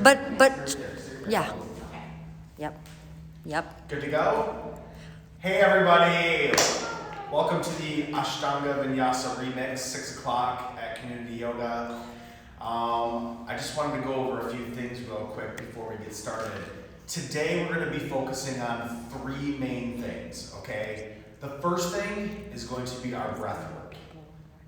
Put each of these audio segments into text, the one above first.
But, yeah. Yep. Good to go? Hey everybody! Welcome to the Ashtanga Vinyasa remix, 6 o'clock at Community Yoga. I just wanted to go over a few things real quick before we get started. Today we're going to be focusing on 3 main things, okay? The first thing is going to be our breath work.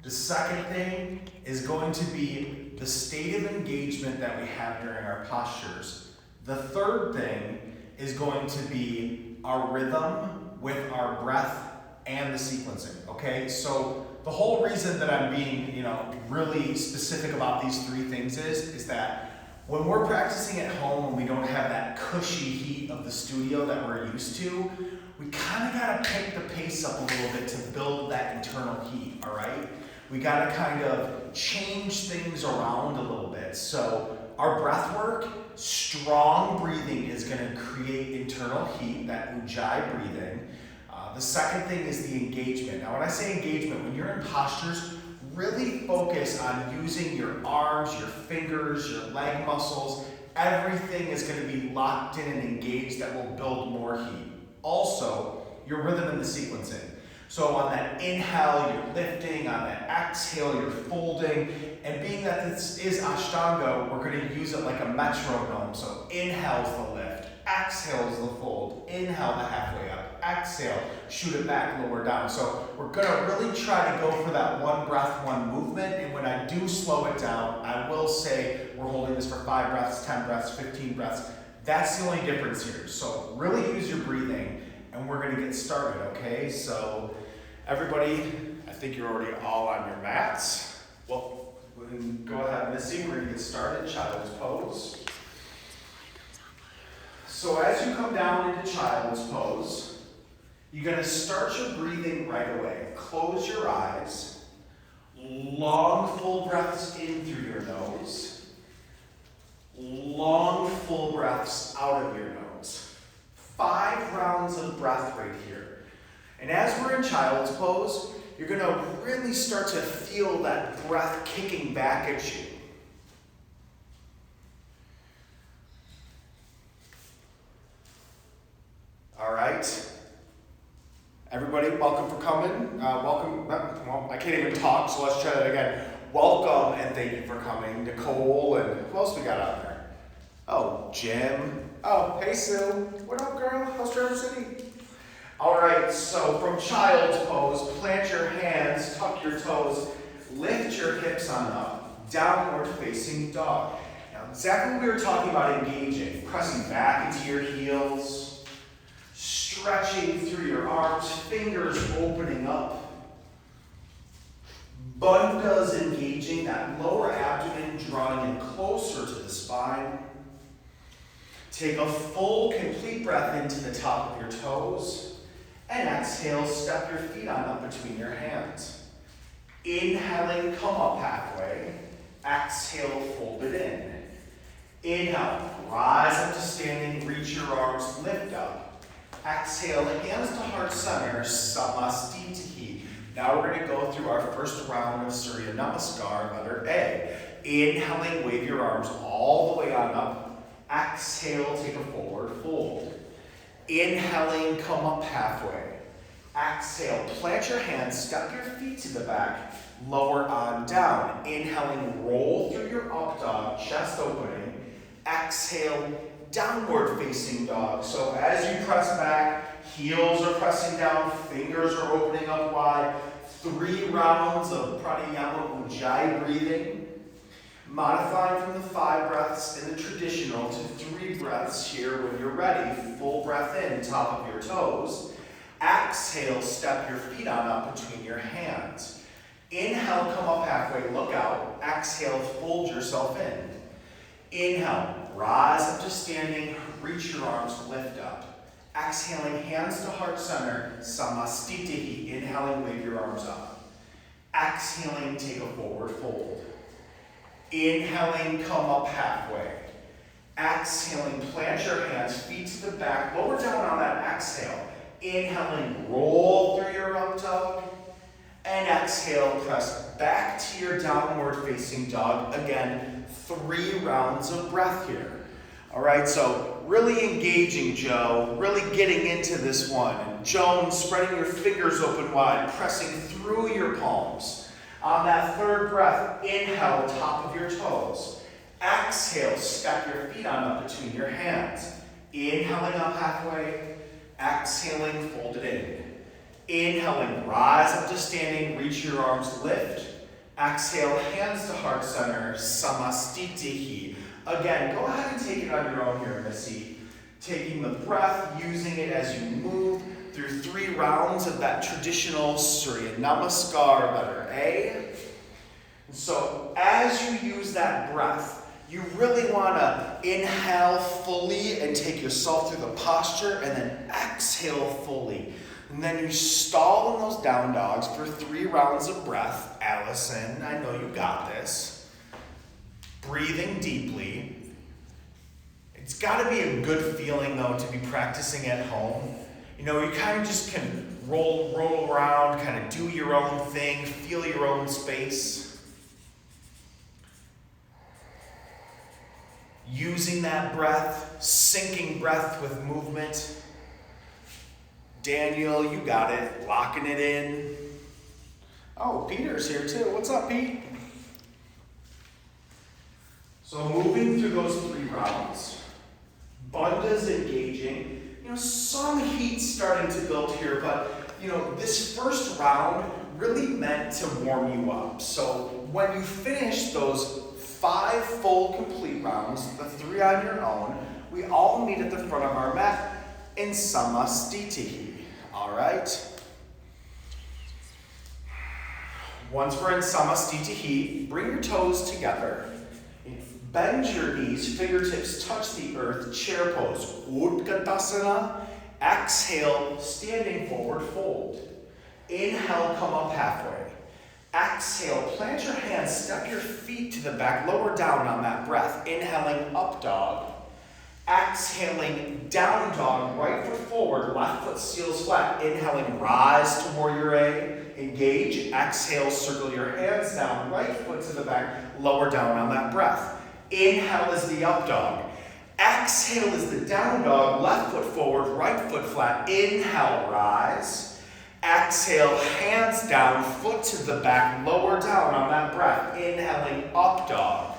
The second thing is going to be the state of engagement that we have during our postures. The third thing is going to be our rhythm with our breath and the sequencing, okay? So the whole reason that I'm being, really specific about these 3 things is that when we're practicing at home and we don't have that cushy heat of the studio that we're used to, we kind of got to pick the pace up a little bit to build that internal heat, all right? We got to kind of change things around a little bit. So our breath work, strong breathing is going to create internal heat, that ujjayi breathing. The second thing is the engagement. Now when I say engagement, when you're in postures, really focus on using your arms, your fingers, your leg muscles. Everything is going to be locked in and engaged that will build more heat. Also, your rhythm and the sequencing. So on that inhale, you're lifting. On that exhale, you're folding. And being that this is Ashtanga, we're going to use it like a metronome. So inhale's the lift, exhale's the fold, inhale the halfway up, exhale, shoot it back, lower down. So we're going to really try to go for that one breath, one movement. And when I do slow it down, I will say we're holding this for 5 breaths, 10 breaths, 15 breaths. That's the only difference here. So really use your breathing. And we're going to get started, okay? So everybody, I think you're already all on your mats. Well, we can go ahead, Missy. We're going to get started, child's pose. So as you come down into child's pose, you're going to start your breathing right away. Close your eyes. Long, full breaths in through your nose. Long, full breaths out of your nose. 5 rounds of breath right here. And as we're in child's pose, you're going to really start to feel that breath kicking back at you. All right. Everybody, welcome for coming. Welcome. Well, I can't even talk, so let's try that again. Welcome and thank you for coming. Nicole and who else we got out there? Oh, Jim. Oh, hey Sue. What up, girl? How's Traverse City? All right, so from child's pose, plant your hands, tuck your toes, lift your hips on up, downward facing dog. Now, exactly what we were talking about engaging, pressing back into your heels, stretching through your arms, fingers opening up. Bandha's engaging that lower abdomen, drawing in closer to the spine. Take a full, complete breath into the top of your toes. And exhale, step your feet on up between your hands. Inhaling, come up halfway. Exhale, fold it in. Inhale, rise up to standing, reach your arms, lift up. Exhale, hands to heart center, Samastitihi. Now we're going to go through our first round of Surya Namaskar, letter A. Inhaling, wave your arms all the way on up. Exhale, take a forward fold. Inhaling, come up halfway. Exhale, plant your hands, step your feet to the back, lower on down. Inhaling, roll through your up dog, chest opening. Exhale, downward facing dog. So as you press back, heels are pressing down, fingers are opening up wide. 3 rounds of pranayama ujjayi breathing. Modifying from the 5 breaths in the traditional to 3 breaths here when you're ready. Full breath in, top of your toes. Exhale, step your feet on up between your hands. Inhale, come up halfway, look out. Exhale, fold yourself in. Inhale, rise up to standing, reach your arms, lift up. Exhaling, hands to heart center, Samastitihi. Inhaling, wave your arms up. Exhaling, take a forward fold. Inhaling, come up halfway. Exhaling, plant your hands, feet to the back, lower down on that exhale. Inhaling, roll through your up dog. And exhale, press back to your downward facing dog. Again, 3 rounds of breath here. All right, so really engaging, Joe, really getting into this one. And Joan, spreading your fingers open wide, pressing through your palms. On that 3rd breath, inhale, top of your toes. Exhale, step your feet on up between your hands. Inhaling up halfway, exhaling, fold it in. Inhaling, rise up to standing, reach your arms, lift. Exhale, hands to heart center, samastitihi. Again, go ahead and take it on your own here, Missy. Taking the breath, using it as you move through 3 rounds of that traditional Surya Namaskar, letter A. So as you use that breath, you really want to inhale fully and take yourself through the posture, and then exhale fully. And then you stall in those down dogs for 3 rounds of breath. Allison, I know you got this. Breathing deeply. It's got to be a good feeling, though, to be practicing at home. You know, you kind of just can roll around, kind of do your own thing, feel your own space. Using that breath, syncing breath with movement. Daniel, you got it. Locking it in. Oh, Peter's here too. What's up, Pete? So moving through those 3 rounds. Bandha's engaging. You know, some heat starting to build here, but you know, this first round really meant to warm you up. So when you finish those 5 full complete rounds, the 3 on your own, we all meet at the front of our mat in samastitihi. All right? Once we're in samastitihi, bring your toes together. Bend your knees, fingertips touch the earth, chair pose. Utkatasana. Exhale, standing forward fold. Inhale, come up halfway. Exhale, plant your hands, step your feet to the back, lower down on that breath. Inhaling, up dog. Exhaling, down dog, right foot forward, left foot seals flat. Inhaling, rise to warrior A. Engage. Exhale, circle your hands down, right foot to the back, lower down on that breath. Inhale is the up dog. Exhale is the down dog, left foot forward, right foot flat. Inhale, rise. Exhale, hands down, foot to the back, lower down on that breath. Inhaling, up dog.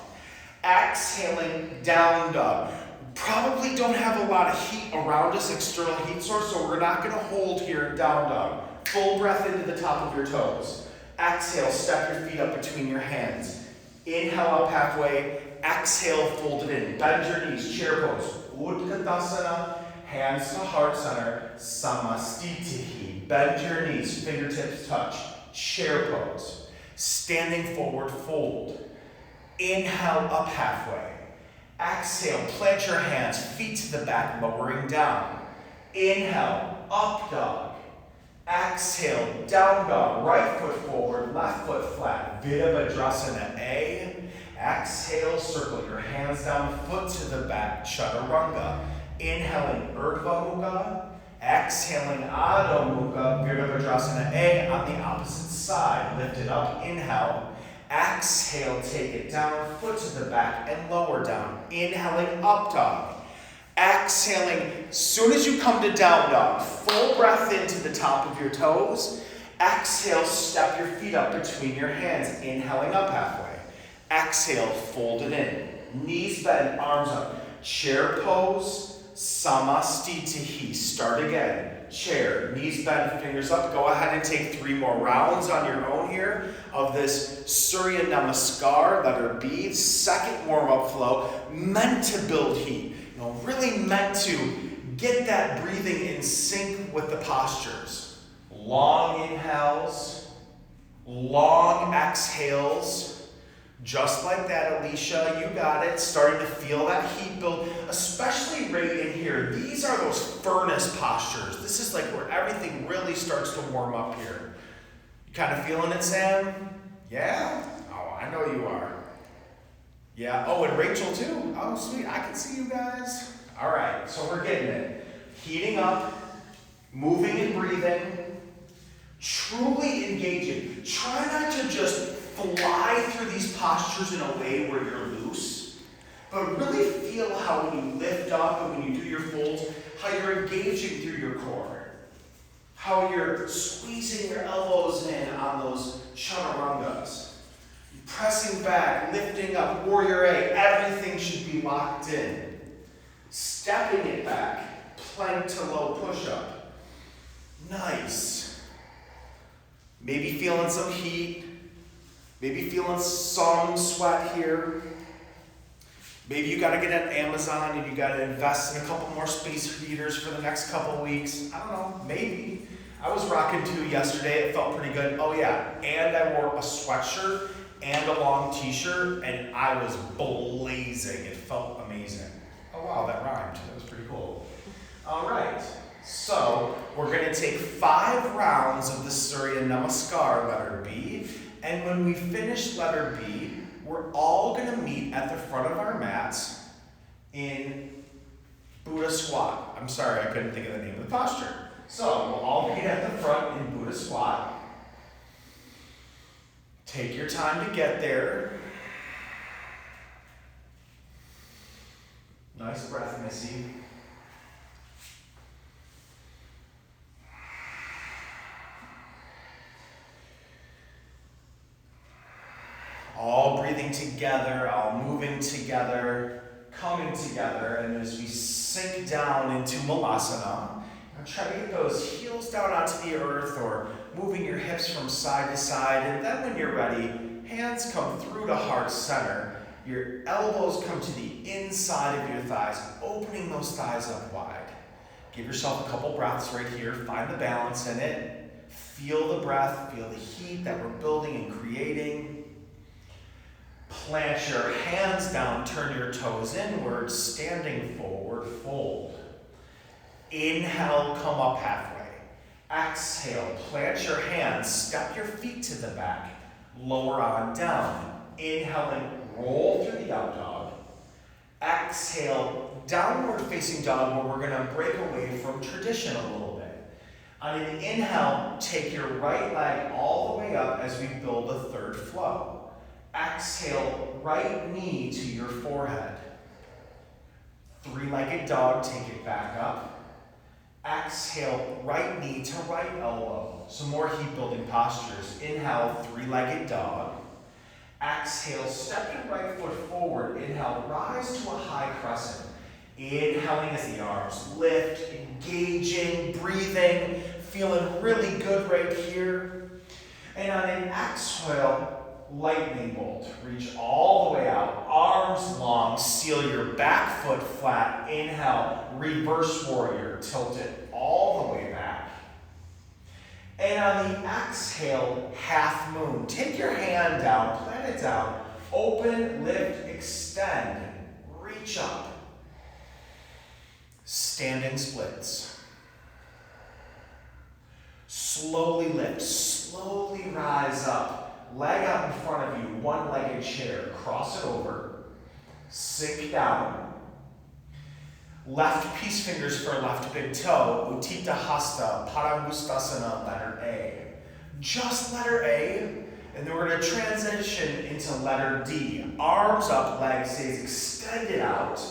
Exhaling, down dog. Probably don't have a lot of heat around us, external heat source, so we're not going to hold here in down dog. Full breath into the top of your toes. Exhale, step your feet up between your hands. Inhale up halfway. Exhale, fold it in. Bend your knees, chair pose. Utkatasana, hands to heart center. Samastitihi. Bend your knees, fingertips touch. Chair pose. Standing forward, fold. Inhale up halfway. Exhale, plant your hands, feet to the back, lowering down. Inhale, up dog. Exhale, down dog, right foot forward, left foot flat. Virabhadrasana A. Exhale, circle your hands down, foot to the back, chaturanga. Inhaling, Urdhva Mukha. Exhaling, Adho Mukha, Virabhadrasana A on the opposite side. Lift it up, inhale. Exhale, take it down, foot to the back and lower down. Inhaling, up dog. Exhaling, soon as you come to down dog, full breath into the top of your toes. Exhale, step your feet up between your hands. Inhaling up halfway. Exhale, fold it in. Knees bend, arms up. Chair pose, samastitihi. Start again. Chair, knees bend, fingers up. Go ahead and take 3 more rounds on your own here of this Surya Namaskar, letter B, second warm-up flow, meant to build heat. You know, really meant to get that breathing in sync with the postures. Long inhales, long exhales. Just like that, Alicia, you got it. Starting to feel that heat build, especially right in here. These are those furnace postures. This is like where everything really starts to warm up here. You kind of feeling it, Sam? Yeah? Oh, I know you are. Yeah, oh, and Rachel too. Oh, sweet, I can see you guys. All right, so we're getting it. Heating up, moving and breathing, truly engaging. Try not to just fly through these postures in a way where you're loose, but really feel how when you lift up and when you do your folds, how you're engaging through your core. How you're squeezing your elbows in on those chaturangas. Pressing back, lifting up, warrior A, everything should be locked in. Stepping it back, plank to low push-up. Nice. Maybe feeling some heat. Maybe feeling some sweat here. Maybe you gotta get at Amazon and you gotta invest in a couple more space heaters for the next couple weeks. I don't know, maybe. I was rocking 2 yesterday, it felt pretty good. Oh yeah, and I wore a sweatshirt and a long t-shirt and I was blazing. It felt amazing. Oh wow, that rhymed. That was pretty cool. All right, so we're gonna take 5 rounds of the Surya Namaskar, letter B. And when we finish letter B, we're all going to meet at the front of our mats in Buddha squat. I'm sorry, I couldn't think of the name of the posture. So we'll all meet at the front in Buddha squat. Take your time to get there. Nice breath, Missy. All breathing together, all moving together, coming together, and as we sink down into Malasana, try to get those heels down onto the earth or moving your hips from side to side, and then when you're ready, hands come through to heart center, your elbows come to the inside of your thighs, opening those thighs up wide. Give yourself a couple breaths right here, find the balance in it, feel the breath, feel the heat that we're building and creating. Plant your hands down, turn your toes inward, standing forward, fold. Inhale, come up halfway. Exhale, plant your hands, step your feet to the back, lower on down. Inhaling, roll through the up dog. Exhale, downward facing dog, where we're gonna break away from tradition a little bit. On an inhale, take your right leg all the way up as we build a third flow. Exhale, right knee to your forehead. 3-legged dog, take it back up. Exhale, right knee to right elbow. Some more heat building postures. Inhale, 3-legged dog. Exhale, step your right foot forward. Inhale, rise to a high crescent. Inhaling as the arms lift, engaging, breathing, feeling really good right here. And on an exhale, lightning bolt. Reach all the way out, arms long, seal your back foot flat. Inhale, reverse warrior, tilt it all the way back. And on the exhale, half moon. Take your hand down, plant it down, open, lift, extend, reach up. Standing splits. Slowly lift, slowly rise up. Leg out in front of you, 1-legged chair. Cross it over. Sink down. Left peace fingers for left big toe. Utthita Hasta, Padangusthasana, letter A. Just letter A. And then we're going to transition into letter D. Arms up, leg stays extended out.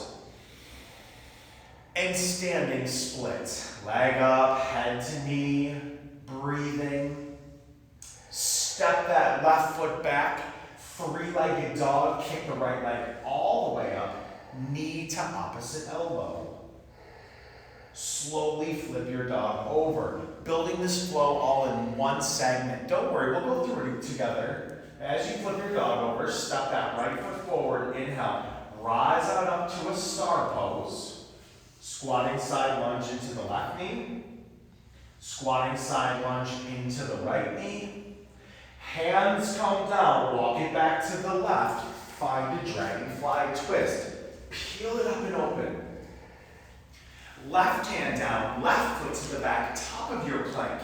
And standing split. Leg up, head to knee, breathing. Step that left foot back, 3-legged dog, kick the right leg all the way up, knee to opposite elbow. Slowly flip your dog over, building this flow all in one segment. Don't worry, we'll go through it together. As you flip your dog over, step that right foot forward, inhale, rise on up to a star pose. Squatting side lunge into the left knee, squatting side lunge into the right knee. Hands come down, walk it back to the left. Find a dragonfly twist. Peel it up and open. Left hand down, left foot to the back, top of your plank.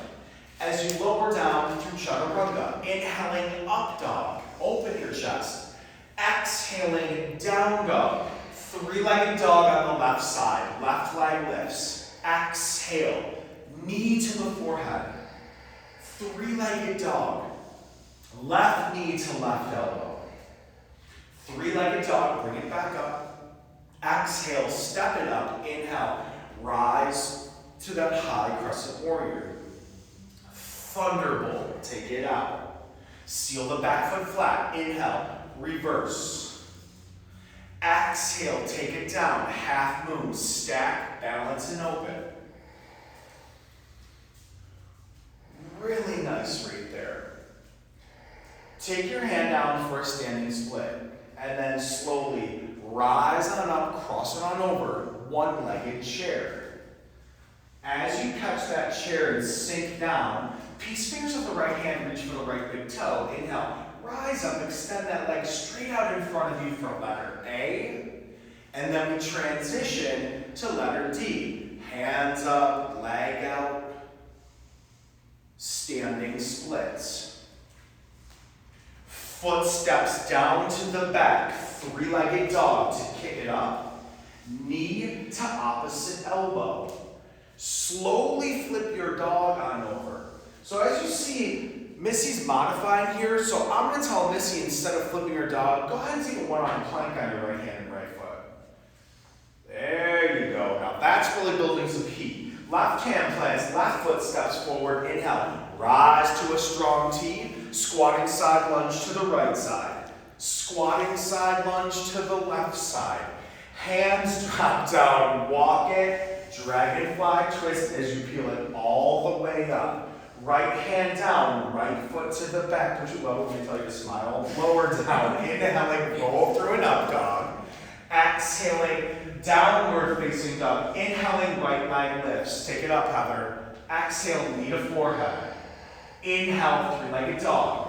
As you lower down through chaturanga, inhaling up dog, open your chest. Exhaling down dog, 3-legged dog on the left side, left leg lifts. Exhale, knee to the forehead. 3-legged dog. Left knee to left elbow. Three-legged dog, bring it back up. Exhale, step it up. Inhale, rise to that high crescent warrior. Thunderbolt, take it out. Seal the back foot flat. Inhale, reverse. Exhale, take it down. Half moon, stack, balance, and open. Really nice right there. Take your hand down for a standing split. And then slowly rise on up, cross it on over, one-legged chair. As you catch that chair and sink down, peace fingers of the right hand reach for the right big toe. Inhale, rise up, extend that leg straight out in front of you for letter A. And then we transition to letter D. Hands up, leg out, standing splits. Footsteps down to the back, three-legged dog to kick it up. Knee to opposite elbow. Slowly flip your dog on over. So as you see, Missy's modifying here, so I'm going to tell Missy, instead of flipping her dog, go ahead and take a one-arm plank on your right hand and right foot. There you go. Now that's really building some heat. Left hand plants, left foot steps forward. Inhale, rise to a strong T. Squatting side lunge to the right side. Squatting side lunge to the left side. Hands drop down, walk it. Dragonfly twist as you peel it all the way up. Right hand down, right foot to the back. Push it low, let me tell you to smile. Lower down, inhaling, roll through an up dog. Exhaling, downward facing dog. Inhaling, right leg lifts. Take it up, Heather. Exhale, knee to forehead. Inhale, three-legged dog.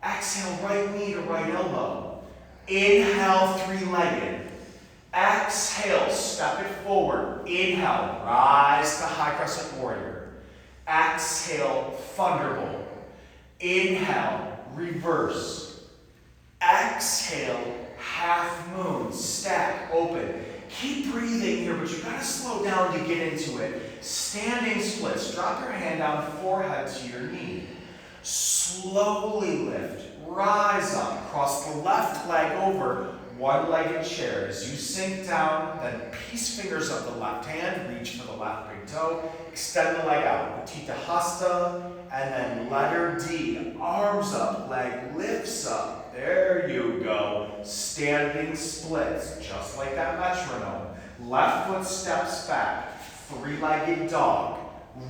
Exhale, right knee to right elbow. Inhale, three-legged. Exhale, step it forward. Inhale, rise to high crescent warrior. Exhale, thunderbolt. Inhale, reverse. Exhale, half moon, stack, open. Keep breathing here, but you gotta slow down to get into it. Standing splits, drop your hand down, forehead to your knee. Slowly lift, rise up, cross the left leg over, one-legged chair. As you sink down, then peace fingers of the left hand, reach for the left big toe, extend the leg out, Utthita Hasta, and then letter D, arms up, leg lifts up. There you go. Standing splits, just like that metronome. Left foot steps back, three-legged dog,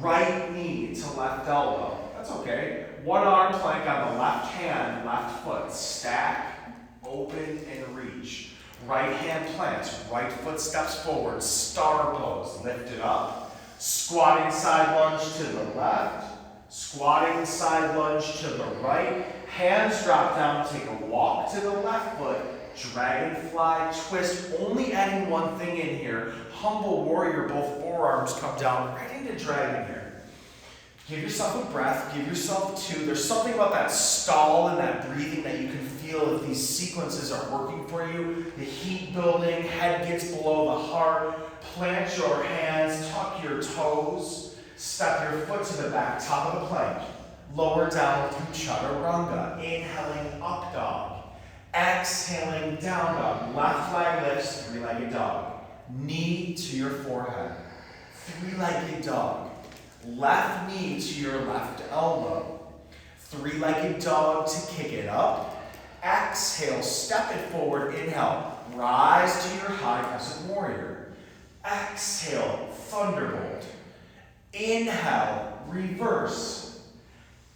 right knee to left elbow. That's okay. One arm plank on the left hand, left foot, stack, open, and reach. Right hand plants, right foot steps forward, star pose, lift it up. Squatting side lunge to the left, squatting side lunge to the right. Hands drop down, take a walk to the left foot, dragonfly twist, only adding one thing in here. Humble warrior, both forearms come down right into dragon here. Give yourself a breath, give yourself two. There's something about that stall and that breathing that you can feel if these sequences are working for you. The heat building, head gets below the heart. Plant your hands, tuck your toes. Step your foot to the back, top of the plank. Lower down through chaturanga. Inhaling, up dog. Exhaling, down dog. Left leg lifts, three-legged dog. Knee to your forehead. Three-legged dog. Left knee to your left elbow. Three-legged dog to kick it up. Exhale, step it forward. Inhale, rise to your high crescent warrior. Exhale, thunderbolt. Inhale, reverse.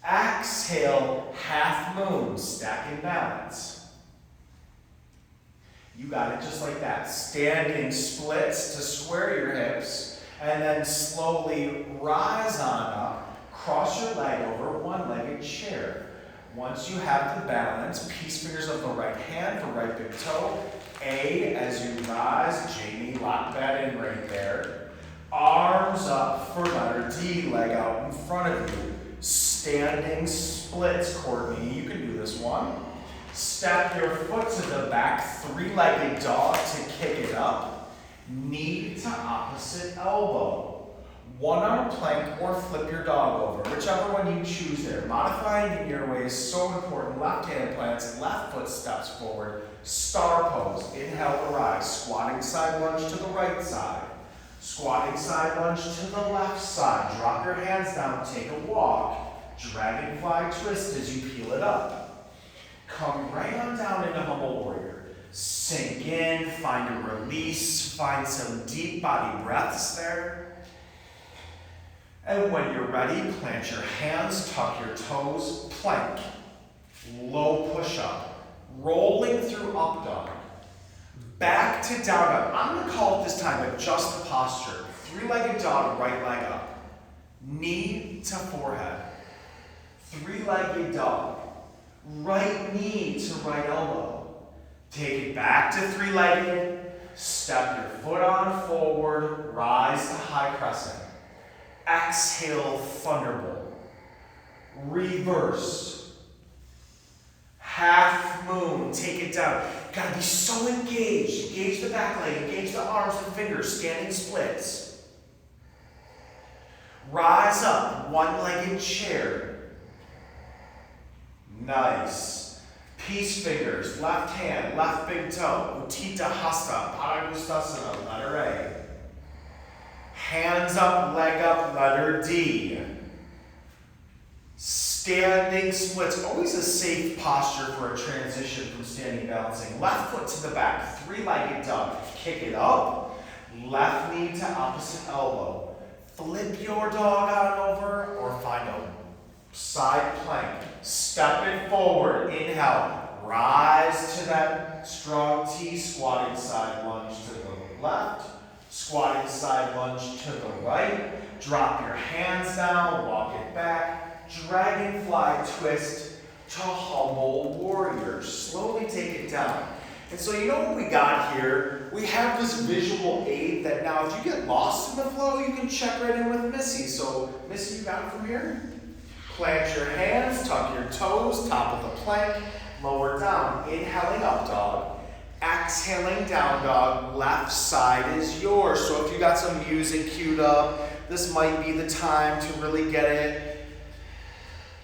Exhale, half moon, stack and balance. You got it just like that. Standing splits to square your hips, and then slowly rise on up, cross your leg over, one-legged chair. Once you have the balance, peace fingers of the right hand for right big toe. A as you rise, Jamie, lock that in right there. Arms up for letter D, leg out in front of you. Standing splits, Courtney, you can do this one. Step your foot to the back, three-legged dog to kick it up. Knee to opposite elbow. One arm plank or flip your dog over, whichever one you choose there. Modifying in your way is so important. Left hand plants, left foot steps forward. Star pose, inhale to rise. Squatting side lunge to the right side. Squatting side lunge to the left side. Drop your hands down, take a walk. Dragonfly twist as you peel it up. Come right on down into humble warrior. Sink in, find a release, find some deep body breaths there. And when you're ready, plant your hands, tuck your toes, plank, low push-up, rolling through up dog, back to down dog. I'm going to call it this time adjust the posture. Three-legged dog, right leg up, knee to forehead. Three-legged dog, right knee to right elbow. Take it back to three-legged, step your foot on forward, rise to high crescent. Exhale, thunderbolt. Reverse. Half moon, take it down. Gotta be so engaged. Engage the back leg, engage the arms and fingers, standing splits. Rise up, one-legged chair. Nice. Peace fingers, left hand, left big toe. Utthita Hasta, Padangusthasana, letter A. Hands up, leg up, letter D. Standing splits, always a safe posture for a transition from standing balancing. Left foot to the back, three-legged dog. Kick it up, left knee to opposite elbow. Flip your dog on over or find a side plank. Step it forward, inhale. Rise to that strong T, squatting side lunge to the left. Squatting side lunge to the right. Drop your hands down, walk it back. Dragonfly twist to humble warrior. Slowly take it down. And so you know what we got here? We have this visual aid that now if you get lost in the flow, you can check right in with Missy. So Missy, you got it from here? Plant your hands, tuck your toes, top of the plank, lower down. Inhaling up dog. Exhaling down dog, left side is yours. So if you got some music queued up, this might be the time to really get it.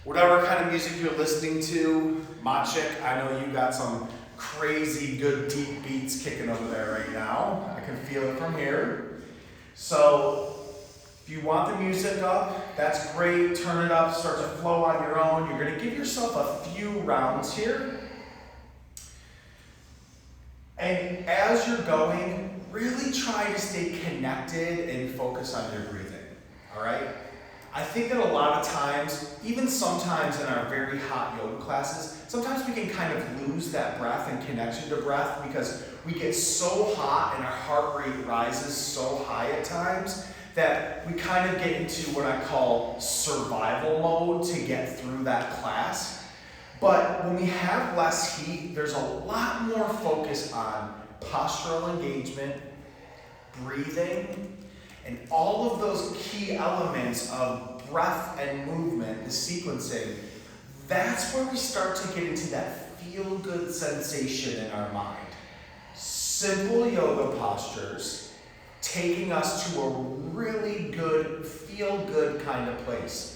Whatever kind of music you're listening to, Machik, I know you got some crazy good deep beats kicking over there right now. I can feel it from here. So if you want the music up, that's great. Turn it up, start to flow on your own. You're going to give yourself a few rounds here. And as you're going, really try to stay connected and focus on your breathing, all right? I think that a lot of times, even sometimes in our very hot yoga classes, sometimes we can kind of lose that breath and connection to breath because we get so hot and our heart rate rises so high at times that we kind of get into what I call survival mode to get through that class. But when we have less heat, there's a lot more focus on postural engagement, breathing, and all of those key elements of breath and movement, the sequencing. That's where we start to get into that feel-good sensation in our mind. Simple yoga postures taking us to a really good, feel-good kind of place.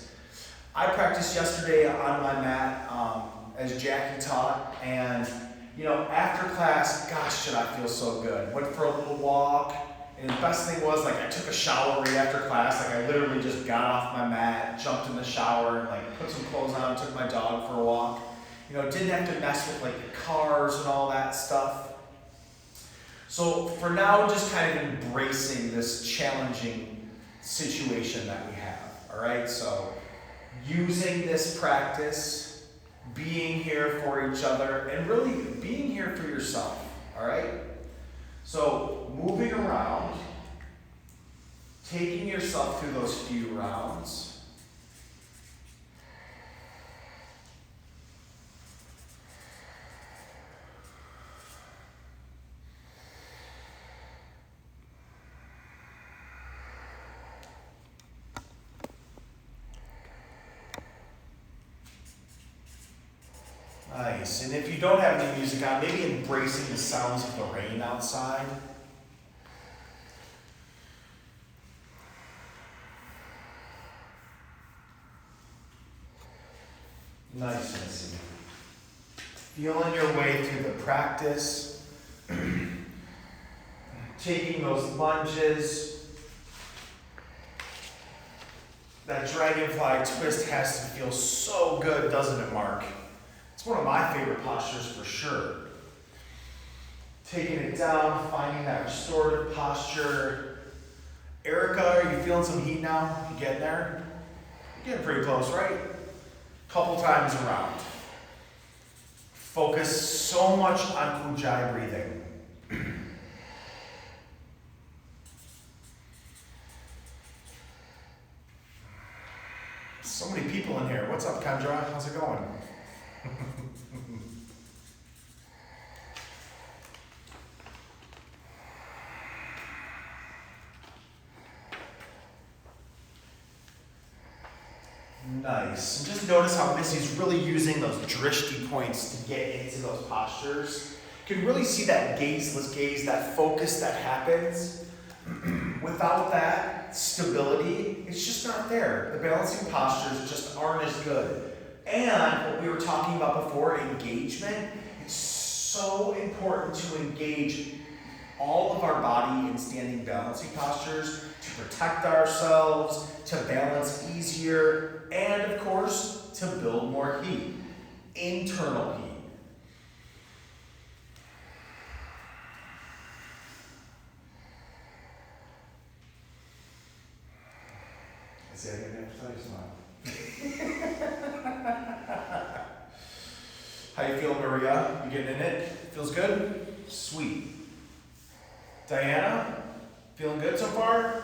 I practiced yesterday on my mat as Jackie taught, and after class, gosh, did I feel so good. Went for a little walk, and the best thing was I took a shower right after class. I literally just got off my mat, jumped in the shower, and put some clothes on, took my dog for a walk. Didn't have to mess with the cars and all that stuff. So for now, just kind of embracing this challenging situation that we have. All right, so using this practice, being here for each other, and really being here for yourself, all right? So moving around, taking yourself through those few rounds. Nice. And if you don't have any music on, maybe embracing the sounds of the rain outside. Nice, Missy. Feeling your way through the practice. Taking those lunges. That dragonfly twist has to feel so good, doesn't it, Mark? It's one of my favorite postures for sure. Taking it down, finding that restorative posture. Erica, are you feeling some heat now? You getting there? You're getting pretty close, right? Couple times around. Focus so much on Ujjayi breathing. So many people in here. What's up, Kendra? How's it going? Nice. And just notice how Missy's really using those drishti points to get into those postures. You can really see that gazeless gaze, that focus that happens. Without that stability, it's just not there. The balancing postures just aren't as good. And what we were talking about before, engagement, it's so important to engage all of our body in standing balancing postures to protect ourselves, to balance easier, and of course, to build more heat, internal heat. I say I never smile. How you feeling, Maria? You getting in it? Feels good? Sweet. Diana, feeling good so far?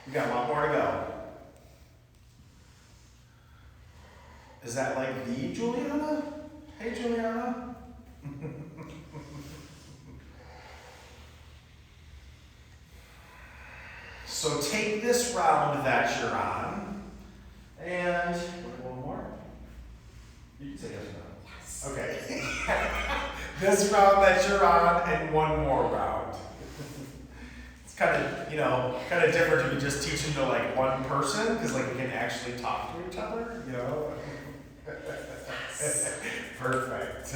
We got a lot more to go. Is that like the Juliana? Hey, Juliana. So take this round that you're on, and one more. You can say yes or no. Yes. Okay. This round that you're on, and one more round. It's kind of different to be just teaching to like one person, because like we can actually talk to each other, you know. Perfect.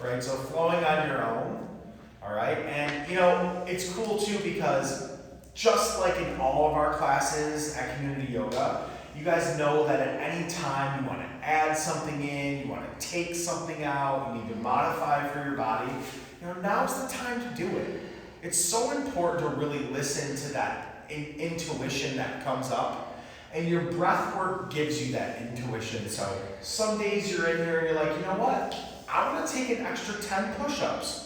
Right, so flowing on your own. All right, and it's cool too because just like in all of our classes at Community Yoga, you guys know that at any time you want to add something in, you want to take something out, you need to modify for your body, now's the time to do it. It's so important to really listen to that intuition that comes up, and your breath work gives you that intuition. So some days you're in here and you're like, you know what? I want to take an extra 10 push-ups.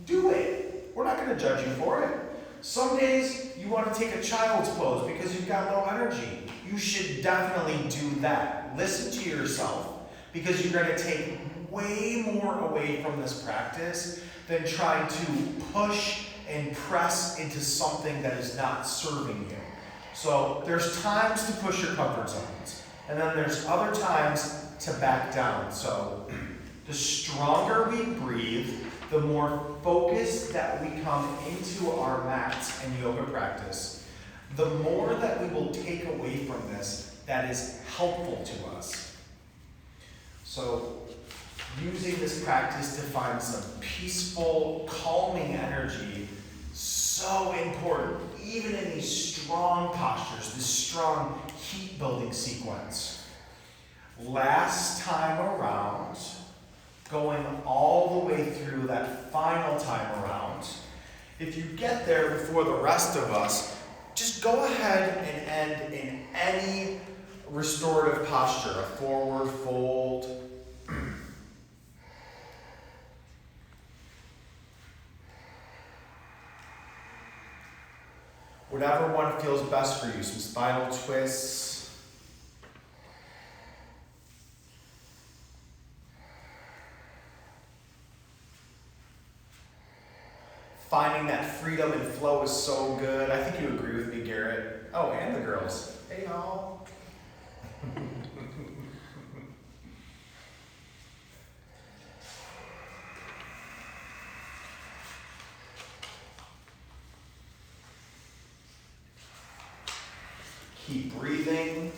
Do it. We're not going to judge you for it. Some days you want to take a child's pose because you've got low energy. You should definitely do that. Listen to yourself, because you're going to take way more away from this practice than trying to push and press into something that is not serving you. So there's times to push your comfort zones, and then there's other times to back down. So the stronger we breathe, the more focused that we come into our mats and yoga practice, the more that we will take away from this that is helpful to us. So using this practice to find some peaceful, calming energy, so important, even in these strong postures, this strong heat building sequence. Last time around, going all the way through that final time around. If you get there before the rest of us, just go ahead and end in any restorative posture, a forward fold. Whatever one feels best for you, some spinal twists. Finding that freedom and flow is so good. I think you agree with me, Garrett. Oh, and the girls. Hey, y'all. Keep breathing.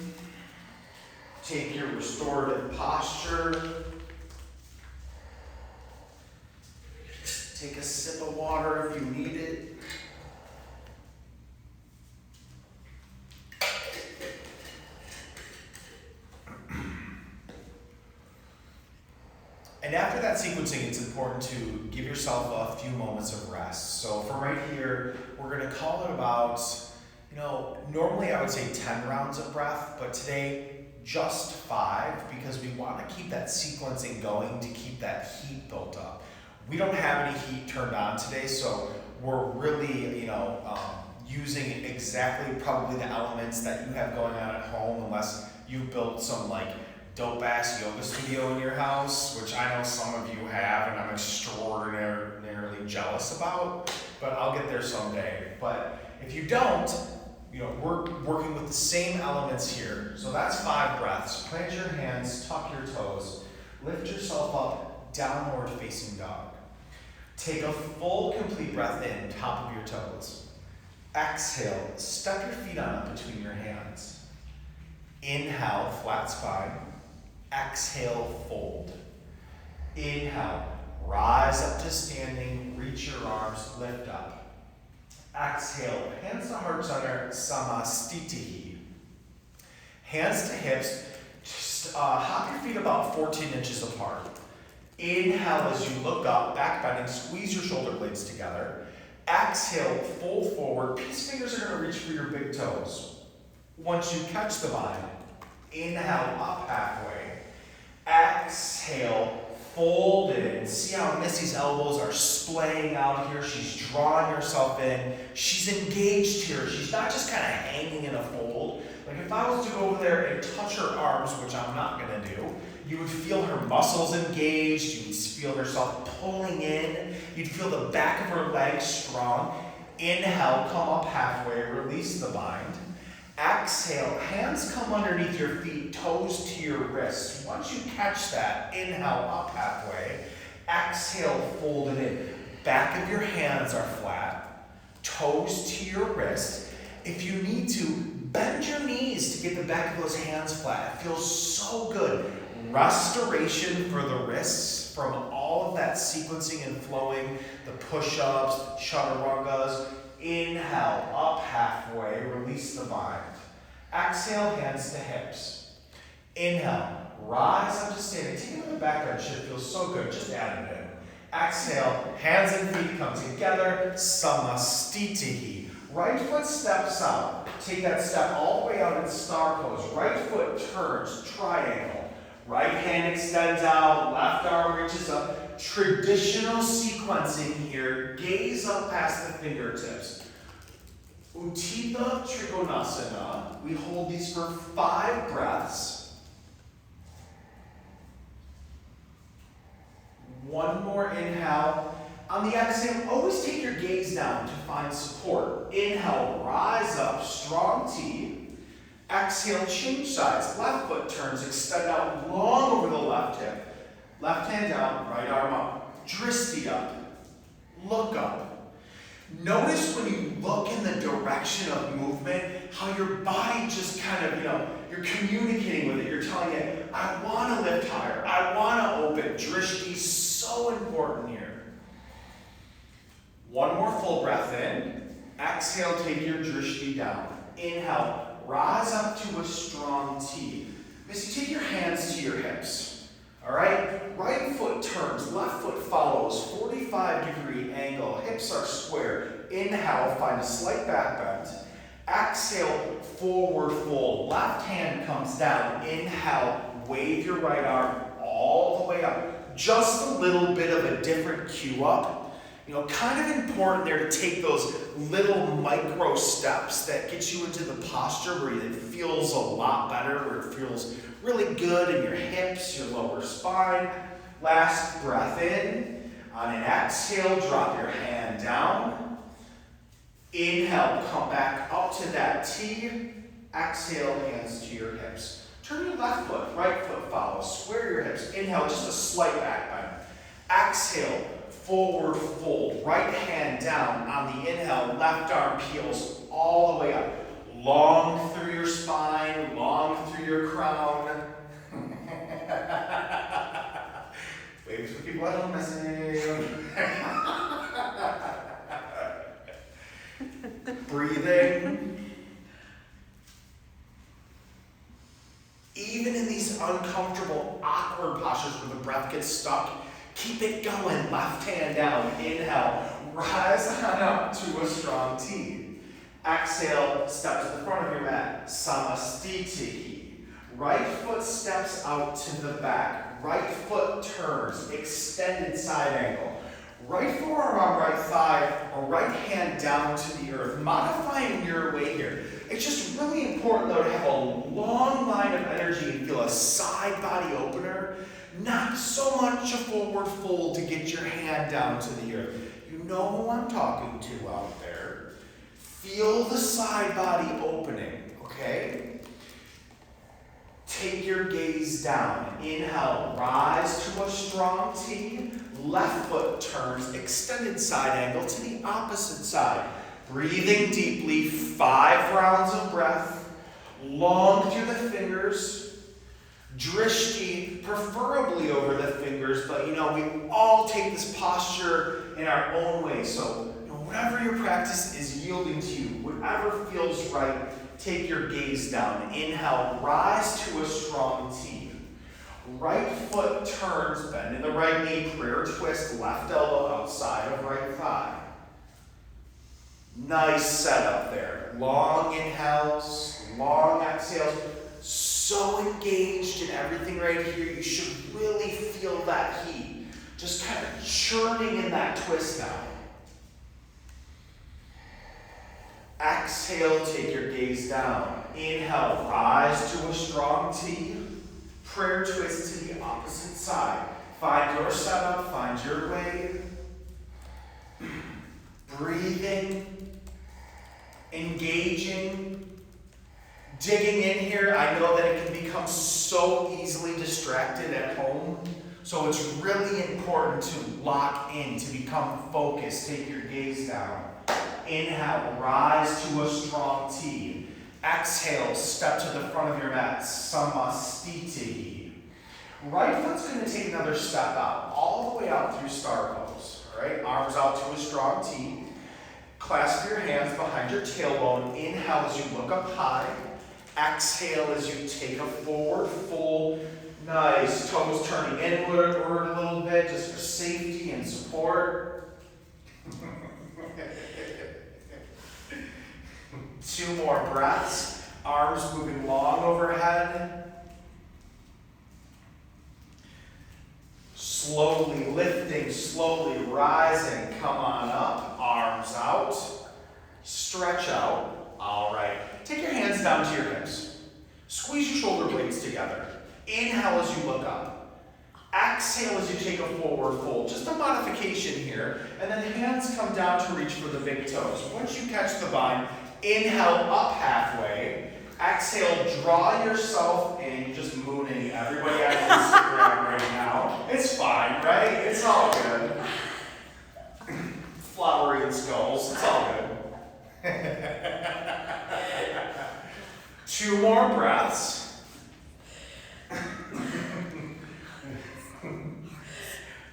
Take your restorative posture. Take a sip of water if you need it. And after that sequencing, it's important to give yourself a few moments of rest. So from right here, we're going to call it about, normally I would say 10 rounds of breath, but today just 5, because we want to keep that sequencing going to keep that heat built up. We don't have any heat turned on today, so we're really, using exactly probably the elements that you have going on at home, unless you've built some dope-ass yoga studio in your house, which I know some of you have, and I'm extraordinarily jealous about, but I'll get there someday. But if you don't, we're working with the same elements here. So that's 5 breaths. Plant your hands, tuck your toes, lift yourself up, downward facing dog. Take a full, complete breath in, top of your toes. Exhale, step your feet on up between your hands. Inhale, flat spine. Exhale, fold. Inhale, rise up to standing, reach your arms, lift up. Exhale, hands to heart center, samastitihi. Hands to hips, just hop your feet about 14 inches apart. Inhale as you look up, back bending, squeeze your shoulder blades together. Exhale, fold forward, peace fingers are gonna reach for your big toes. Once you catch the vine, inhale up halfway. Exhale, fold in. See how Missy's elbows are splaying out here? She's drawing herself in. She's engaged here. She's not just kind of hanging in a fold. Like if I was to go over there and touch her arms, which I'm not gonna do, you would feel her muscles engaged. You would feel herself pulling in. You'd feel the back of her legs strong. Inhale, come up halfway, release the bind. Exhale, hands come underneath your feet, toes to your wrists. Once you catch that, inhale up halfway. Exhale, fold it in. Back of your hands are flat, toes to your wrist. If you need to, bend your knees to get the back of those hands flat. It feels so good. Restoration for the wrists from all of that sequencing and flowing, the push-ups, the chaturangas. Inhale, up halfway, release the bind. Exhale, hands to hips. Inhale, rise up to standing. Take another back bend, shit feels so good, just add it in. Exhale, hands and feet come together, samastitihi. Right foot steps out. Take that step all the way out in star pose. Right foot turns, triangle. Right hand extends out, left arm reaches up. Traditional sequencing here, gaze up past the fingertips. Utthita Trikonasana. We hold these for 5 breaths. One more inhale. On the exhale, always take your gaze down to find support. Inhale, rise up, strong T. Exhale, change sides. Left foot turns, extend out long over the left hip. Left hand down, right arm up. Dristi up. Look up. Notice when you look in the direction of movement, how your body just kind of, you're communicating with it. You're telling it, I want to lift higher. I want to open. Drishti is so important here. One more full breath in. Exhale, take your drishti down. Inhale. Rise up to a strong T. Missy, take your hands to your hips. All right? Right foot turns, left foot follows, 45-degree angle. Hips are square. Inhale, find a slight back bend. Exhale, forward fold. Left hand comes down. Inhale, wave your right arm all the way up. Just a little bit of a different cue up. Kind of important there to take those little micro steps that get you into the posture where it feels a lot better, where it feels really good in your hips, your lower spine. Last breath in. On an exhale, drop your hand down. Inhale, come back up to that T. Exhale, hands to your hips. Turn your left foot, right foot follows. Square your hips. Inhale, just a slight back bend. Exhale, forward fold. Right hand down on the inhale, left arm peels all the way up. long through your spine, long through your crown. Wave to the people at home missing. Breathing. Even in these uncomfortable, awkward postures where the breath gets stuck, keep it going. Left hand down. Inhale. Rise on up to a strong T. Exhale. Step to the front of your mat. Samastiti. Right foot steps out to the back. Right foot turns. Extended side angle. Right forearm on right thigh, or right hand down to the earth. Modifying your weight here. It's just really important, though, to have a long line of energy and feel a side body opener, not so much a forward fold to get your hand down to the earth. You know who I'm talking to out there. Feel the side body opening, okay? Take your gaze down. Inhale, rise to a strong T. Left foot turns, extended side angle to the opposite side. Breathing deeply, 5 rounds of breath, long through the fingers, drishti, preferably over the fingers, but we all take this posture in our own way. So, whatever your practice is yielding to you, whatever feels right, take your gaze down. Inhale, rise to a strong T. Right foot turns, bend in the right knee, prayer twist, left elbow outside of right thigh. Nice setup there. Long inhales, long exhales. So engaged in everything right here. You should really feel that heat. Just kind of churning in that twist now. Exhale, take your gaze down. Inhale, rise to a strong T. Prayer twist to the opposite side. Find your setup, find your way. Breathing, engaging, digging in here. I know that it can become so easily distracted at home. So it's really important to lock in, to become focused. Take your gaze down. Inhale, rise to a strong T. Exhale, step to the front of your mat, samastiti. Right foot's going to take another step out, all the way out through star pose. All right, arms out to a strong T. Clasp your hands behind your tailbone. Inhale as you look up high. Exhale as you take a forward fold. Nice, toes turning inward a little bit, just for safety and support. 2 more breaths. Arms moving long overhead. Slowly lifting, slowly rising. Come on up. Arms out. Stretch out. All right. Take your hands down to your hips. Squeeze your shoulder blades together. Inhale as you look up. Exhale as you take a forward fold. Just a modification here. And then hands come down to reach for the big toes. Once you catch the bind, inhale up halfway. Exhale, draw yourself in, just mooning everybody on Instagram right now. It's fine, right? It's all good. Flowery skulls, it's all good. 2 more breaths.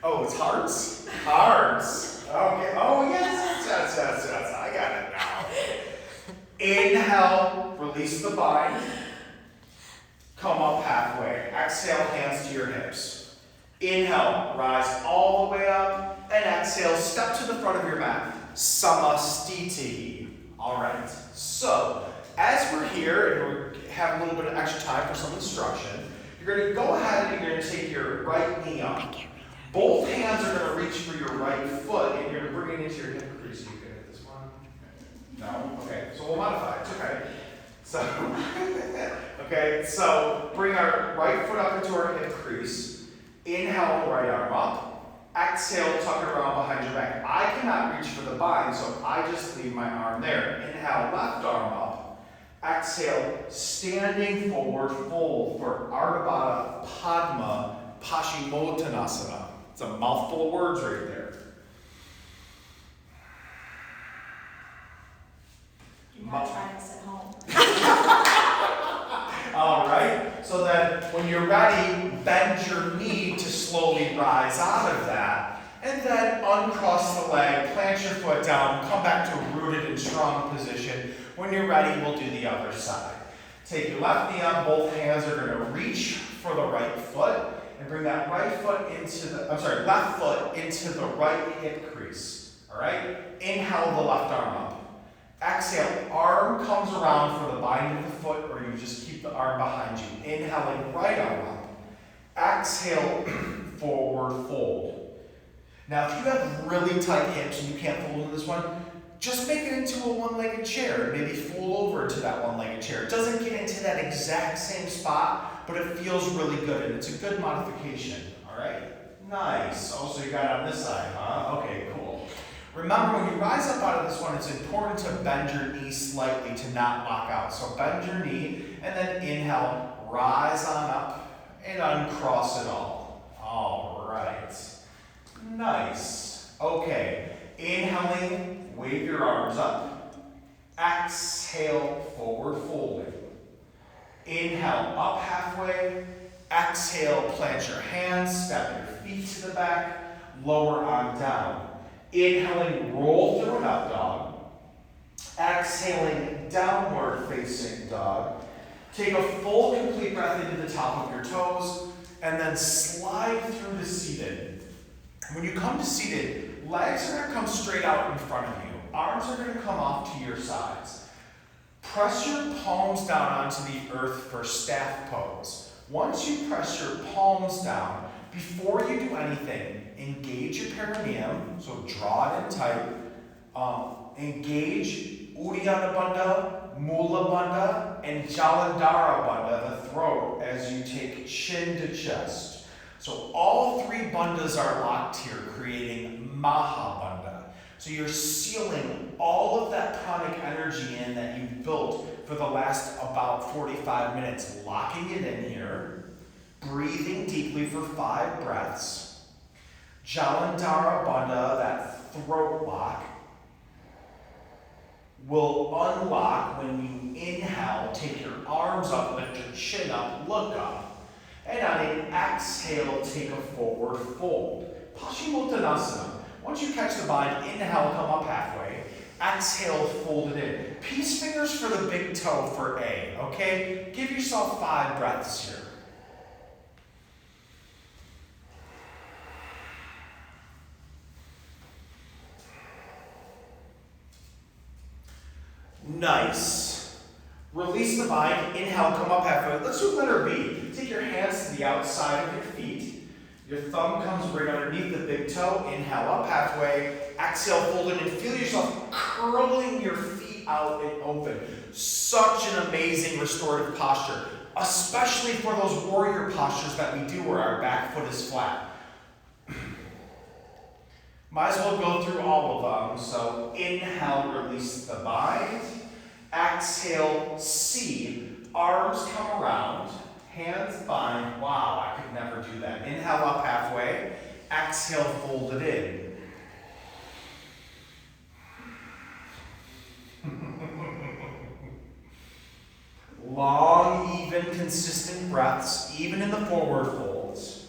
Oh, it's hearts? Hearts. Okay. Oh, yes. I got it now. Inhale, release the bind. Come up halfway. Exhale, hands to your hips. Inhale, rise all the way up. And exhale, step to the front of your mat. Samastiti. All right. So, as we're here and we have a little bit of extra time for some instruction, you're going to go ahead and you're going to take your right knee up. Both hands are going to reach for your right foot, and you're going to bring it into your hip crease. You good at this one? No? Okay, so we'll modify it. It's okay. So bring our right foot up into our hip crease. Inhale, right arm up. Exhale, tuck it around behind your back. I cannot reach for the bind, so I just leave my arm there. Inhale, left arm up. Exhale, standing forward fold for Ardha Padma Paschimottanasana. It's a mouthful of words right there. You're not trying this at home. down, come back to rooted and strong position. When you're ready, we'll do the other side. Take your left knee up, both hands are going to reach for the right foot, and bring that left foot into the right hip crease. All right? Inhale the left arm up. Exhale, arm comes around for the bind of the foot, or you just keep the arm behind you. Inhaling, right arm up. Exhale, forward fold. Now, if you have really tight hips and you can't fold into this one, just make it into a one-legged chair. Maybe fold over to that one-legged chair. It doesn't get into that exact same spot, but it feels really good, and it's a good modification. All right? Nice. Also, you got it on this side, huh? Okay, cool. Remember, when you rise up out of this one, it's important to bend your knee slightly to not lock out. So bend your knee, and then inhale, rise on up, and uncross it all. All right. Nice. Okay. Inhaling, wave your arms up. Exhale, forward folding. Inhale, up halfway. Exhale, plant your hands, step your feet to the back, lower on down. Inhaling, roll through an up dog. Exhaling, downward facing dog. Take a full, complete breath into the top of your toes, and then slide through to seated. When you come to seated, legs are going to come straight out in front of you. Arms are going to come off to your sides. Press your palms down onto the earth for staff pose. Once you press your palms down, before you do anything, engage your perineum, so draw it in tight. Engage Uddiyana Bandha, Mula Bandha, and Jalandhara Bandha, the throat, as you take chin to chest. So all three bandhas are locked here, creating Maha Bandha. So you're sealing all of that pranic energy in that you've built for the last about 45 minutes, locking it in here, breathing deeply for 5 breaths. Jalandhara Bandha, that throat lock, will unlock when you inhale, take your arms up, lift your chin up, look up. And on an exhale, take a forward fold. Paschimottanasana. Once you catch the bind, inhale, come up halfway. Exhale, fold it in. Peace fingers for the big toe for A, okay? Give yourself 5 breaths here. Nice. Release the bind. Inhale, come up halfway. Let's do letter B. Take your hands to the outside of your feet. Your thumb comes right underneath the big toe. Inhale, up halfway. Exhale, fold it and feel yourself curling your feet out and open. Such an amazing restorative posture, especially for those warrior postures that we do where our back foot is flat. Might as well go through all of them. So inhale, release the bind. Exhale, C. Arms come around. Hands bind. Wow, I could never do that. Inhale up halfway. Exhale, fold it in. Long, even, consistent breaths, even in the forward folds.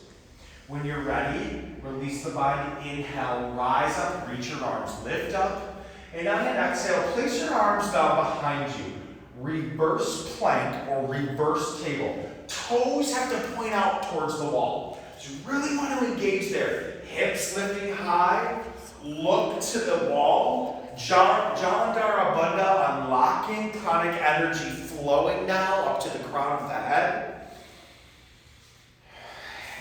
When you're ready, release the bind. Inhale, rise up, reach your arms, lift up. And on an exhale, place your arms down behind you. Reverse plank or reverse table. Toes have to point out towards the wall. So you really want to engage there. Hips lifting high. Look to the wall. Jalandhara Bandha unlocking. Pranic energy flowing now up to the crown of the head.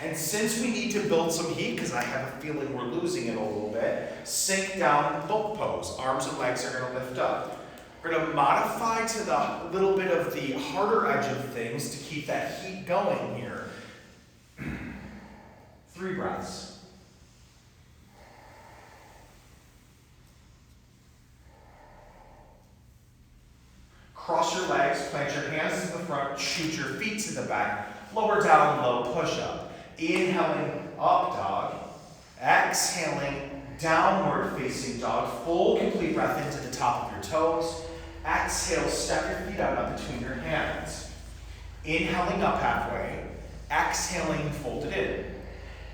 And since we need to build some heat, because I have a feeling we're losing it a little bit, sink down boat pose. Arms and legs are going to lift up. We're going to modify to the little bit of the harder edge of things to keep that heat going here. 3 breaths. Cross your legs, plant your hands to the front, shoot your feet to the back, lower down, low push-up. Inhaling, up dog. Exhaling, downward facing dog. Full, complete breath into the top of your toes. Exhale, step your feet out up between your hands. Inhaling up halfway. Exhaling, fold it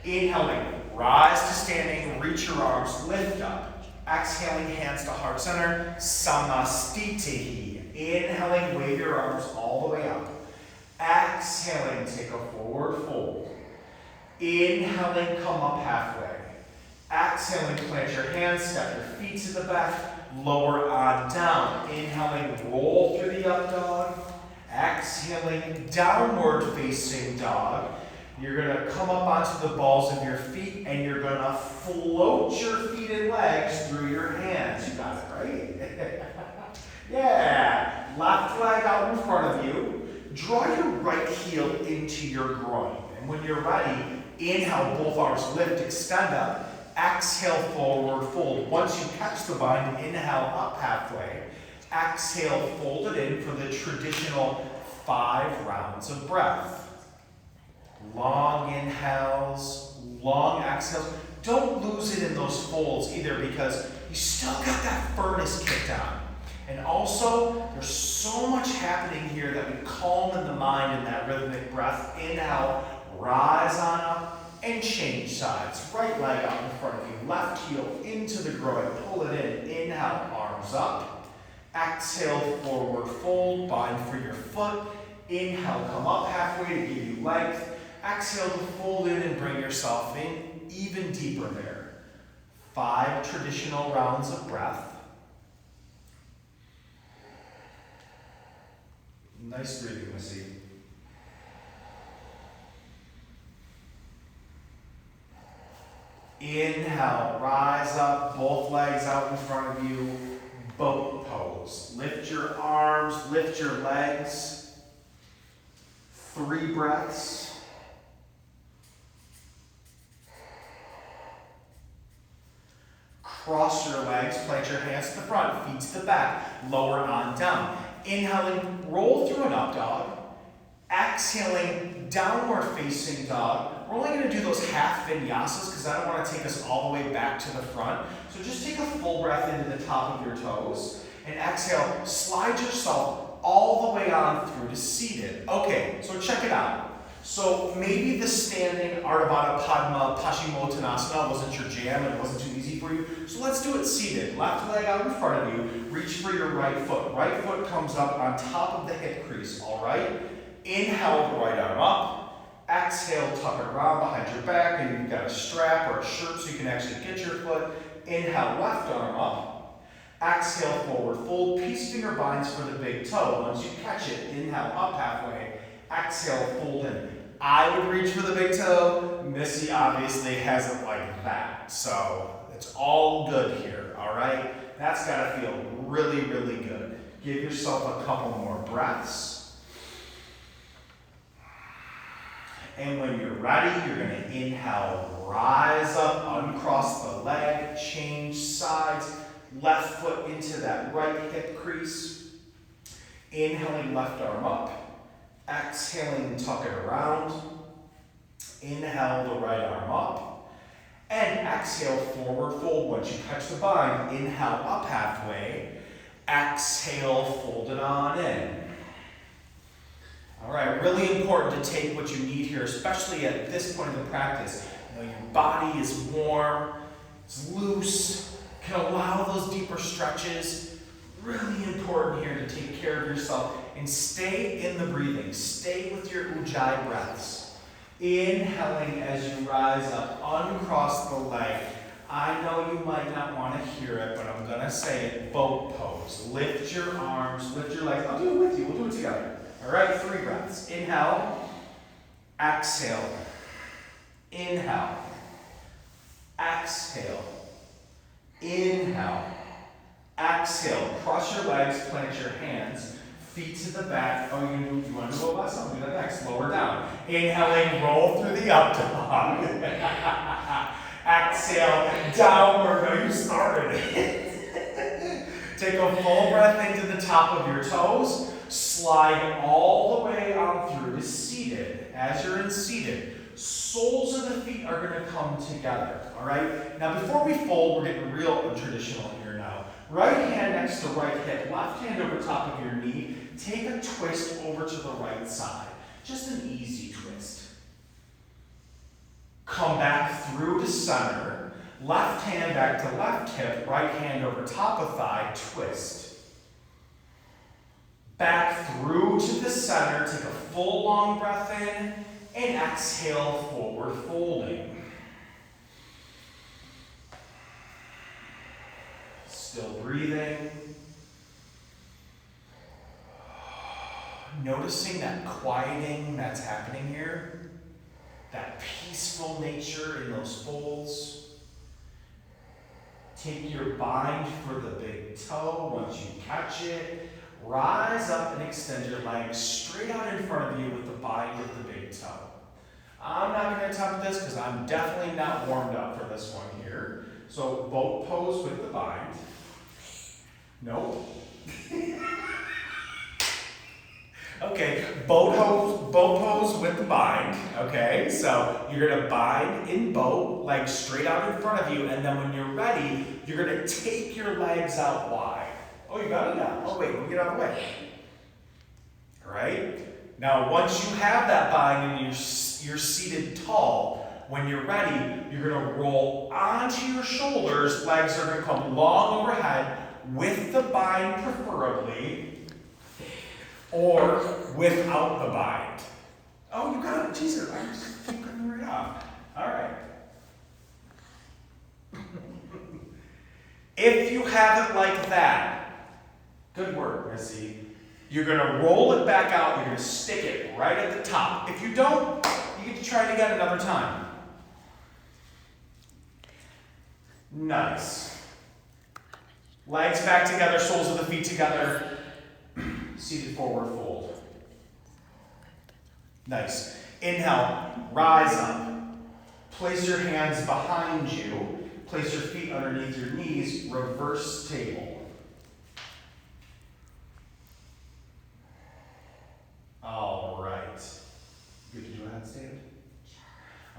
in. Inhaling, rise to standing, reach your arms, lift up. Exhaling, hands to heart center. Samastitihi. Inhaling, wave your arms all the way up. Exhaling, take a forward fold. Inhaling, come up halfway. Exhaling, plant your hands, step your feet to the back, lower on down. Inhaling, roll through the up dog. Exhaling, downward facing dog. You're going to come up onto the balls of your feet and you're going to float your feet and legs through your hands. You got it, right? Yeah. Left leg out in front of you. Draw your right heel into your groin. And when you're ready, inhale, both arms lift, extend up. Exhale, forward fold. Once you catch the bind, inhale up halfway. Exhale, fold it in for the traditional 5 rounds of breath. Long inhales, long exhales. Don't lose it in those folds either because you still got that furnace kicked on. And also, there's so much happening here that we calm in the mind in that rhythmic breath. Inhale, rise on up. And change sides. Right leg out in front of you. Left heel into the groin. Pull it in. Inhale, arms up. Exhale, forward fold. Bind for your foot. Inhale, come up halfway to give you length. Exhale to fold in and bring yourself in even deeper there. 5 traditional rounds of breath. Nice breathing, Missy. Inhale, rise up, both legs out in front of you, boat pose. Lift your arms, lift your legs. 3 breaths. Cross your legs, plant your hands to the front, feet to the back, lower on down. Inhaling, roll through an up dog. Exhaling, downward facing dog. We're only going to do those half vinyasas because I don't want to take us all the way back to the front. So just take a full breath into the top of your toes. And exhale, slide yourself all the way on through to seated. Okay, so check it out. So maybe the standing Ardha Padma Paschimottanasana wasn't your jam and it wasn't too easy for you. So let's do it seated. Left leg out in front of you. Reach for your right foot. Right foot comes up on top of the hip crease, all right? Inhale the right arm up. Exhale, tuck it around behind your back, and you've got a strap or a shirt so you can actually get your foot. Inhale, left arm up. Exhale, forward fold. Peace finger binds for the big toe. Once you catch it, inhale up halfway. Exhale, fold in. I would reach for the big toe. Missy obviously has it like that. So it's all good here, all right? That's got to feel really, really good. Give yourself a couple more breaths. And when you're ready, you're going to inhale, rise up, uncross the leg, change sides, left foot into that right hip crease. Inhaling, left arm up. Exhaling, tuck it around. Inhale, the right arm up. And exhale, forward fold. Once you catch the bind, inhale up halfway. Exhale, fold it on in. All right, really important to take what you need here, especially at this point in the practice. You know, your body is warm, it's loose, can allow those deeper stretches. Really important here to take care of yourself and stay in the breathing. Stay with your ujjayi breaths. Inhaling as you rise up, uncross the leg. I know you might not want to hear it, but I'm going to say it, boat pose. Lift your arms, lift your legs. I'll do it with you, we'll do it together. All right, 3 breaths. Inhale, exhale, inhale, exhale, inhale, exhale. Cross your legs, plant your hands, feet to the back. Oh, you want to go last? I'll do that next. Lower down. Inhaling, roll through the up dog. Exhale, downward. No, you started it. Take a full breath into the top of your toes. Slide all the way on through to seated. As you're in seated, soles of the feet are going to come together. All right? Now, before we fold, we're getting real traditional here now. Right hand next to right hip, left hand over top of your knee. Take a twist over to the right side. Just an easy twist. Come back through to center. Left hand back to left hip, right hand over top of thigh, twist. Back through to the center, take a full long breath in, and exhale, forward folding. Still breathing. Noticing that quieting that's happening here, that peaceful nature in those folds. Take your bind for the big toe. Once you catch it, rise up and extend your legs straight out in front of you with the bind of the big toe. I'm not going to attempt this because I'm definitely not warmed up for this one here. So boat pose with the bind. Nope. Okay, boat pose with the bind, okay? So you're gonna bind in boat, legs straight out in front of you, and then when you're ready, you're gonna take your legs out wide. Oh, you got it now. Oh wait, we'll get out of the way. All right? Now, once you have that bind and you're seated tall, when you're ready, you're gonna roll onto your shoulders, legs are gonna come long overhead with the bind preferably, or without the bind. Oh, you got it. Jesus, I just keep cutting right off. All right. If you have it like that, good work, Missy. You're going to roll it back out. You're going to stick it right at the top. If you don't, you get to try it again another time. Nice. Legs back together, soles of the feet together. Seated forward fold. Nice. Inhale, rise up. Place your hands behind you. Place your feet underneath your knees. Reverse table. All right. Good to do a handstand?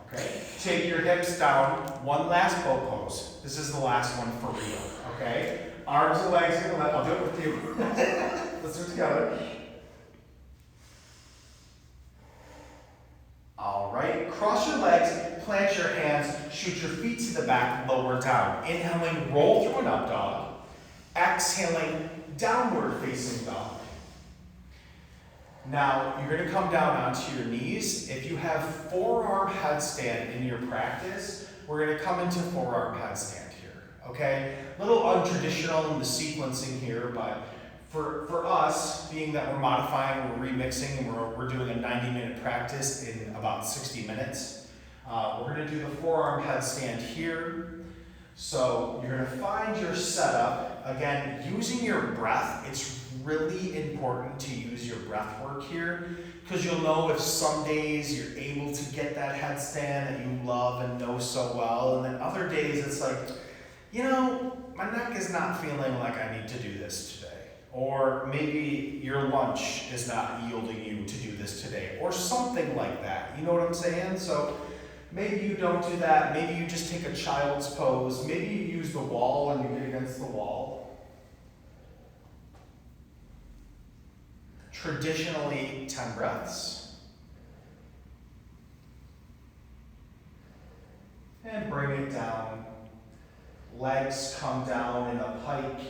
Okay. Take your hips down. One last boat pose. This is the last one for real. Okay. Arms and legs. I'll do it with you. Let's do it together. All right. Cross your legs, plant your hands, shoot your feet to the back, lower down. Inhaling, roll through an up dog. Exhaling, downward facing dog. Now, you're going to come down onto your knees. If you have forearm headstand in your practice, we're going to come into forearm headstand here. Okay? A little untraditional in the sequencing here, but for us, being that we're modifying, we're remixing, and we're doing a 90-minute practice in about 60 minutes, we're going to do the forearm headstand here. So you're going to find your setup. Again, using your breath, it's really important to use your breath work here, because you'll know if some days you're able to get that headstand that you love and know so well, and then other days it's like, you know, my neck is not feeling like I need to do this today. Or maybe your lunch is not yielding you to do this today, or something like that. You know what I'm saying? So maybe you don't do that. Maybe you just take a child's pose. Maybe you use the wall and you get against the wall. Traditionally, 10 breaths. And bring it down. Legs come down in a pike.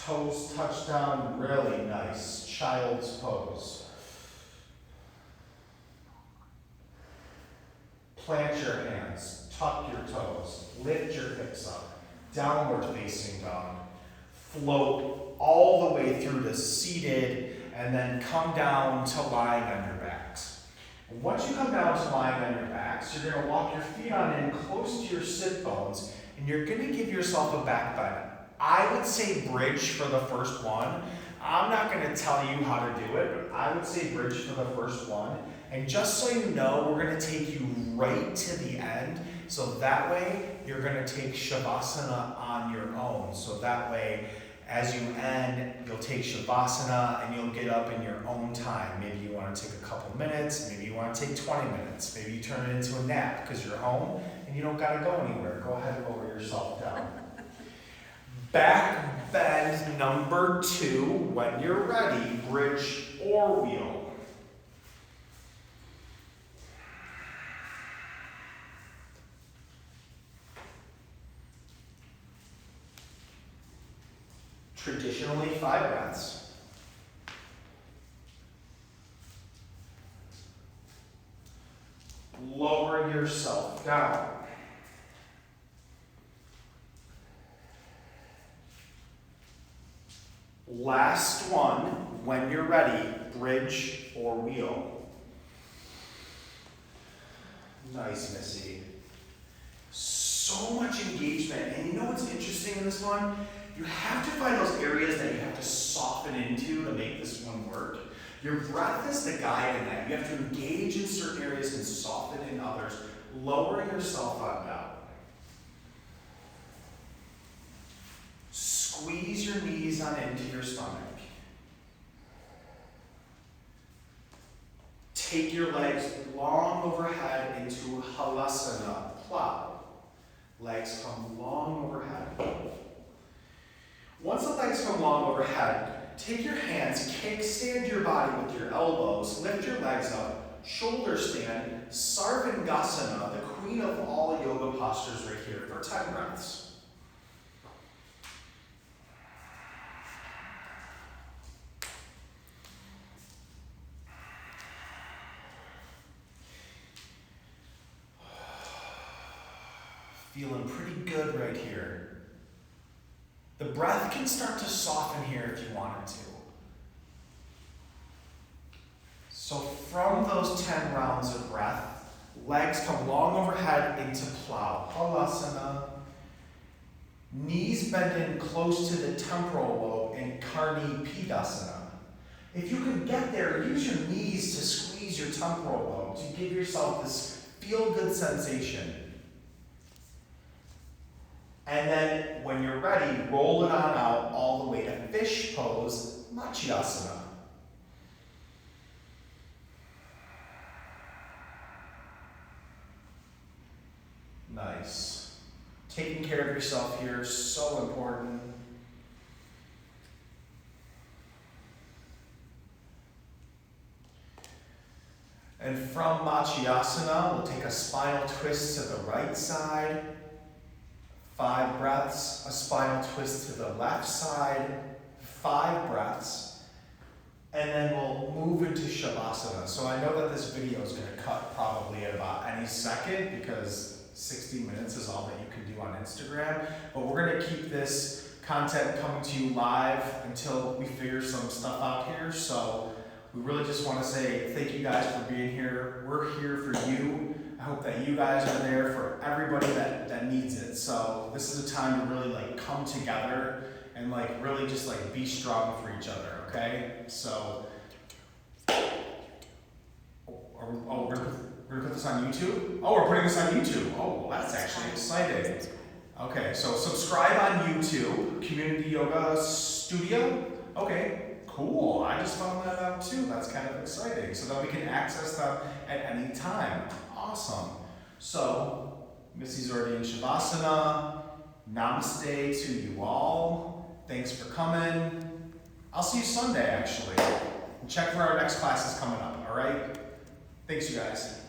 Toes touch down, really nice. Child's pose. Plant your hands, tuck your toes, lift your hips up, downward facing dog. Float all the way through to seated, and then come down to lying on your backs. And once you come down to lying on your backs, you're going to walk your feet on in close to your sit bones, and you're going to give yourself a back bend. I would say bridge for the first one. I'm not going to tell you how to do it, but I would say bridge for the first one. And just so you know, we're going to take you right to the end. So that way, you're going to take shavasana on your own. So that way, as you end, you'll take shavasana and you'll get up in your own time. Maybe you want to take a couple minutes. Maybe you want to take 20 minutes. Maybe you turn it into a nap because you're home and you don't got to go anywhere. Go ahead and lower yourself down. Back bend number 2, when you're ready, bridge or wheel. Traditionally, 5 breaths. Lower yourself down. Last one, when you're ready, bridge or wheel. Nice, Missy. So much engagement. And you know what's interesting in this one? You have to find those areas that you have to soften into to make this one work. Your breath is the guide in that. You have to engage in certain areas and soften in others. Lower yourself on down. Squeeze your knees on into your stomach. Take your legs long overhead into halasana, plow. Legs come long overhead. Once the legs come long overhead, take your hands, kickstand your body with your elbows, lift your legs up, shoulder stand, Sarvangasana, the queen of all yoga postures right here for 10 breaths. Feeling pretty good right here. The breath can start to soften here if you want it to. So from those 10 rounds of breath, legs come long overhead into plow, halasana. Knees bend in close to the temporal lobe in karni pidasana. If you can get there, use your knees to squeeze your temporal lobe to give yourself this feel-good sensation. And then, when you're ready, roll it on out all the way to fish pose, Machyasana. Nice. Taking care of yourself here is so important. And from Machyasana, we'll take a spinal twist to the right side. 5 breaths, a spinal twist to the left side, 5 breaths, and then we'll move into shavasana. So I know that this video is going to cut probably at about any second because 60 minutes is all that you can do on Instagram, but we're going to keep this content coming to you live until we figure some stuff out here. So we really just want to say thank you guys for being here. We're here for you. I hope that you guys are there for everybody that needs it. So this is a time to really come together and really just be strong for each other, okay? So, we're gonna put this on YouTube? Oh, we're putting this on YouTube. Oh, well, that's actually exciting. Okay, so subscribe on YouTube, Community Yoga Studio. Okay, cool. I just found that out too. That's kind of exciting. So that we can access them at any time. Awesome. So, Missy's already in Shavasana. Namaste to you all. Thanks for coming. I'll see you Sunday, actually. And check for our next class is coming up, all right? Thanks, you guys.